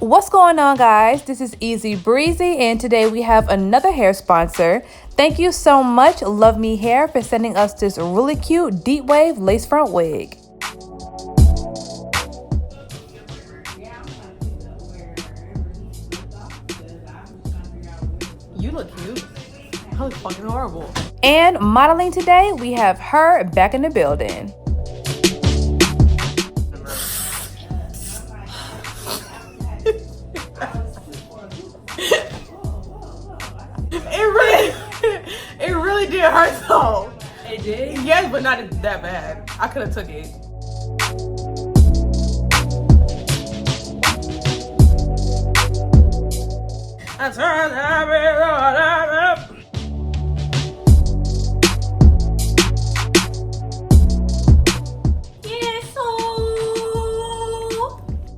What's going on, guys? This is Easy Breezy, and today we have another hair sponsor. Thank you so much, LUVME Hair, for sending us this really cute deep wave lace front wig. You look cute. I look fucking horrible. And modeling today, we have HERR back in the building. It really did hurt though. It did? Yes, but not that bad. I could have took it.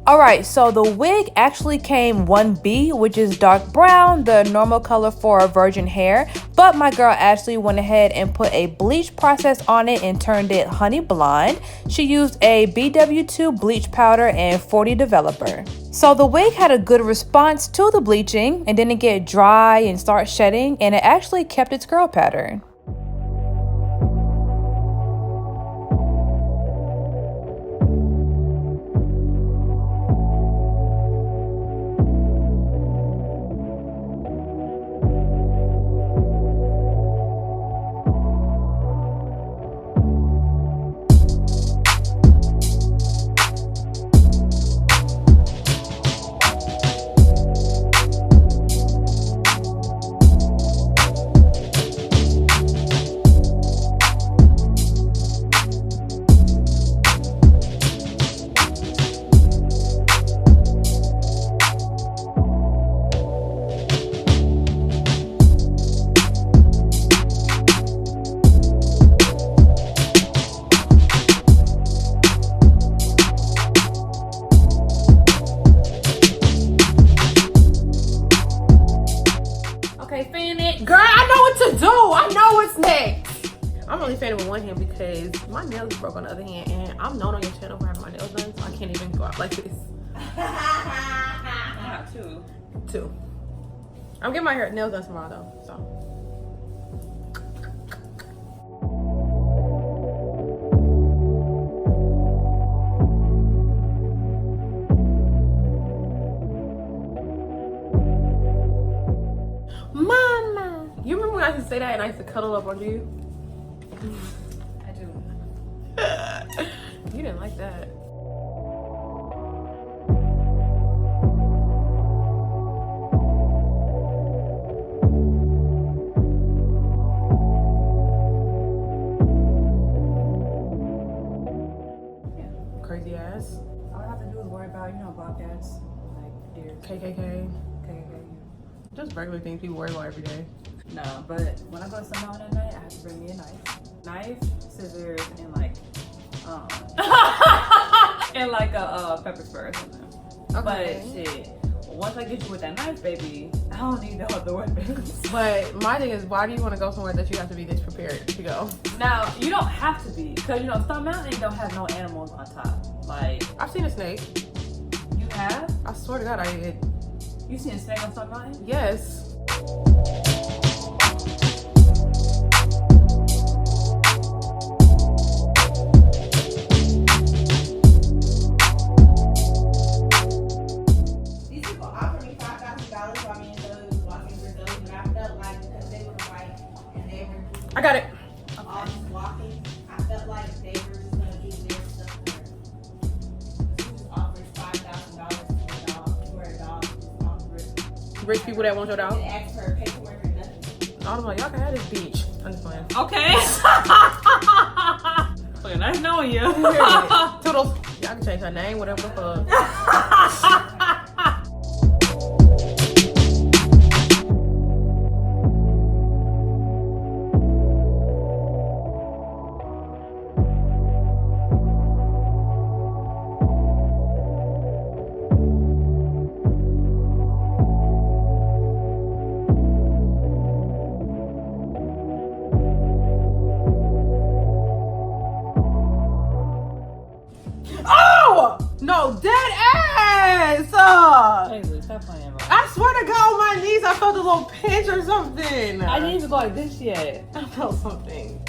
Alright, so the wig actually came 1B, which is dark brown, the normal color for virgin hair, but my girl Ashley went ahead and put a bleach process on it and turned it honey blonde. She used a BW2 bleach powder and 40 developer. So the wig had a good response to the bleaching and didn't get dry and start shedding, and it actually kept its curl pattern. Girl, I know what to do. I know what's next. I'm only fanning with one hand because my nails is broke on the other hand, and I'm known on your channel for having my nails done, so I can't even go out like this. Two. I'm getting my nails done tomorrow though, so. Mama, you remember when I used to say that and I used to cuddle up on you? I do. You didn't like that. Yeah. Crazy ass. All I have to do is worry about, bobcats, like deer. KKK. KKK. Just regular things people worry about every day. No, but when I go to sundown at night, I have to bring me a knife, scissors, and like a pepper spray or something. Okay. But shit, once I get you with that knife, baby, I don't need no other weapons. But my thing is, why do you want to go somewhere that you have to be this prepared to go? Now, you don't have to be, because Stone Mountain don't have no animals on top. Like, I've seen a snake. you have? I swear to God, I did. You seen a snake on Stone Mountain? Yes. I got it. Walking, I felt like they were just gonna give their stuff to her. She just offered $5,000 for a dog. Rich people that want your dog. Didn't ask for paperwork or nothing. I was like, y'all can have this beach. I'm just playing. Okay. Well, nice knowing you. Toodles. Y'all can change her name, whatever the fuck. No, dead ass! Stop playing, bro. I swear to God, on my knees, I felt a little pinch or something. I didn't even go like this yet. I felt something.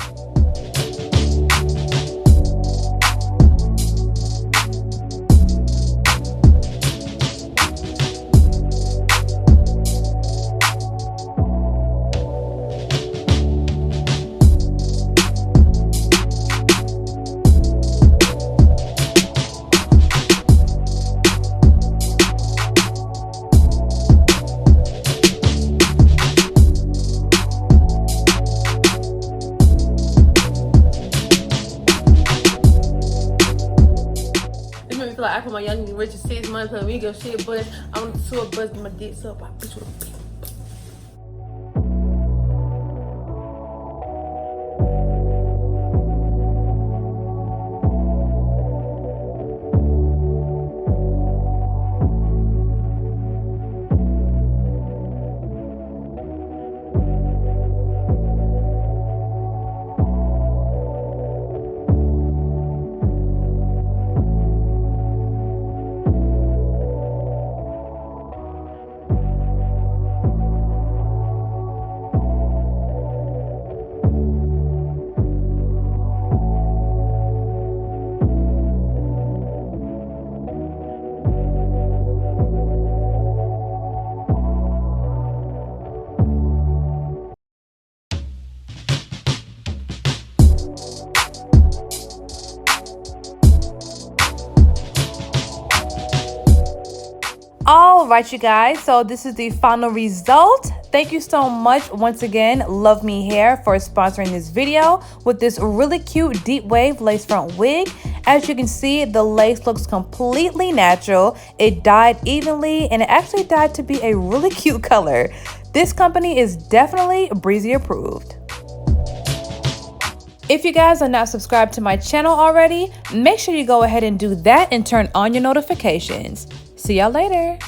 Feel like I put my young and rich in 6 months, and we go shit, but I'm on the tour bus, my dick up, I bitch with a bitch. All right, you guys, so this is the final result. Thank you so much once again, Love Me Hair, for sponsoring this video with this really cute deep wave lace front wig. As you can see, the lace looks completely natural. It dyed evenly, and it actually dyed to be a really cute color. This company is definitely Breezy approved. If you guys are not subscribed to my channel already, make sure you go ahead and do that and turn on your notifications. See y'all later.